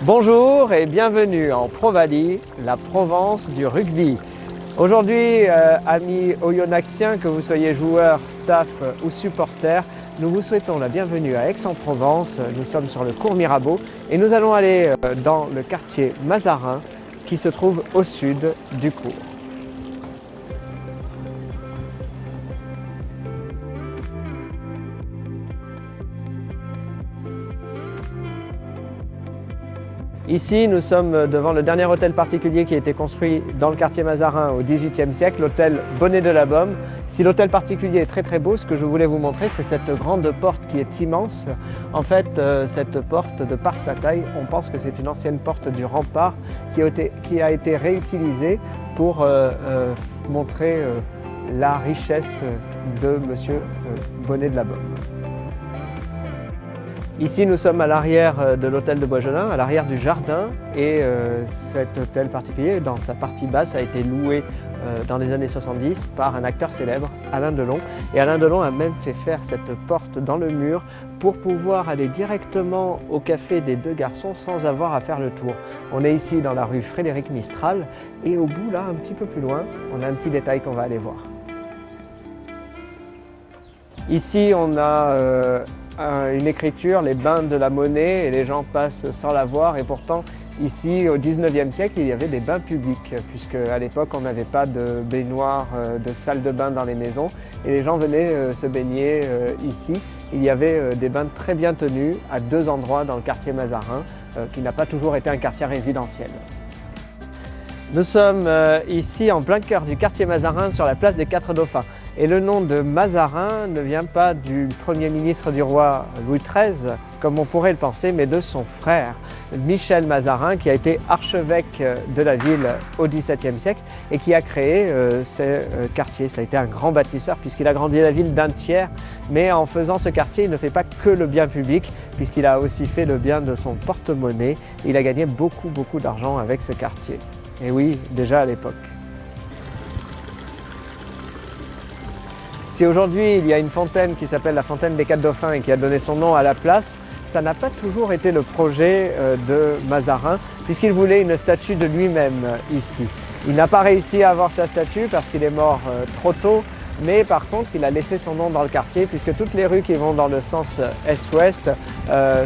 Bonjour et bienvenue en Provalie, la Provence du rugby. Aujourd'hui, amis oyonnaxiens, que vous soyez joueurs, staff ou supporters, nous vous souhaitons la bienvenue à Aix-en-Provence. Nous sommes sur le cours Mirabeau et nous allons aller dans le quartier Mazarin qui se trouve au sud du cours. Ici, nous sommes devant le dernier hôtel particulier qui a été construit dans le quartier Mazarin au XVIIIe siècle, l'hôtel Bonnet de la Beaume. Si l'hôtel particulier est très beau, ce que je voulais vous montrer, c'est cette grande porte qui est immense. En fait, cette porte, de par sa taille, on pense que c'est une ancienne porte du rempart qui a été réutilisée pour montrer la richesse de monsieur Bonnet de la Beaume. Ici, nous sommes à l'arrière de l'hôtel de Boisgelin, à l'arrière du jardin, et cet hôtel particulier, dans sa partie basse, a été loué dans les années 70 par un acteur célèbre, Alain Delon. Et Alain Delon a même fait faire cette porte dans le mur pour pouvoir aller directement au café des Deux Garçons sans avoir à faire le tour. On est ici dans la rue Frédéric Mistral, et au bout, là, un petit peu plus loin, on a un petit détail qu'on va aller voir. Ici, on a une écriture, les bains de la Monnaie, et les gens passent sans la voir. Et pourtant, ici, au XIXe siècle, il y avait des bains publics, puisque à l'époque, on n'avait pas de baignoire, de salle de bain dans les maisons, et les gens venaient se baigner ici. Il y avait des bains très bien tenus à deux endroits dans le quartier Mazarin, qui n'a pas toujours été un quartier résidentiel. Nous sommes ici en plein cœur du quartier Mazarin, sur la place des Quatre Dauphins. Et le nom de Mazarin ne vient pas du premier ministre du roi Louis XIII, comme on pourrait le penser, mais de son frère, Michel Mazarin, qui a été archevêque de la ville au XVIIe siècle et qui a créé ce quartier. Ça a été un grand bâtisseur puisqu'il a grandi la ville d'un tiers, mais en faisant ce quartier, il ne fait pas que le bien public, puisqu'il a aussi fait le bien de son porte-monnaie. Il a gagné beaucoup d'argent avec ce quartier. Et oui, déjà à l'époque. Si aujourd'hui il y a une fontaine qui s'appelle la fontaine des Quatre Dauphins et qui a donné son nom à la place, ça n'a pas toujours été le projet de Mazarin, puisqu'il voulait une statue de lui-même ici. Il n'a pas réussi à avoir sa statue parce qu'il est mort trop tôt, mais par contre il a laissé son nom dans le quartier, puisque toutes les rues qui vont dans le sens est-ouest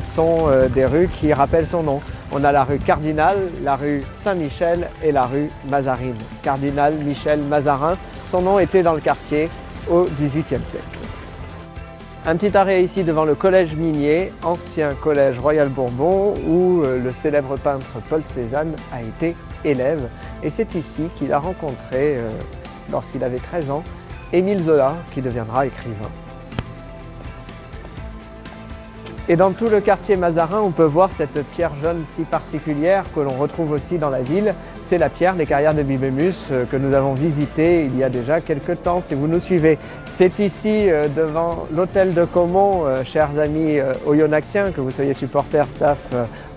sont des rues qui rappellent son nom. On a la rue Cardinal, la rue Saint-Michel et la rue Mazarine. Cardinal, Michel, Mazarin, son nom était dans le quartier au XVIIIe siècle. Un petit arrêt ici devant le collège minier, ancien collège Royal Bourbon, où le célèbre peintre Paul Cézanne a été élève. Et c'est ici qu'il a rencontré, lorsqu'il avait 13 ans, Émile Zola, qui deviendra écrivain. Et dans tout le quartier Mazarin, on peut voir cette pierre jaune si particulière que l'on retrouve aussi dans la ville. C'est la pierre des carrières de Bibémus que nous avons visitée il y a déjà quelques temps, si vous nous suivez. C'est ici, devant l'hôtel de Caumont, chers amis oyonnaxiens, que vous soyez supporters, staff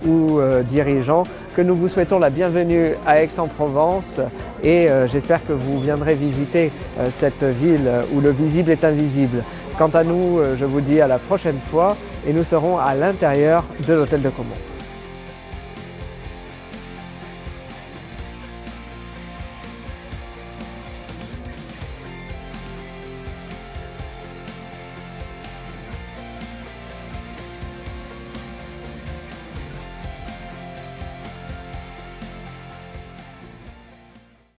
ou dirigeants, que nous vous souhaitons la bienvenue à Aix-en-Provence et j'espère que vous viendrez visiter cette ville où le visible est invisible. Quant à nous, je vous dis à la prochaine fois et nous serons à l'intérieur de l'hôtel de Caumont.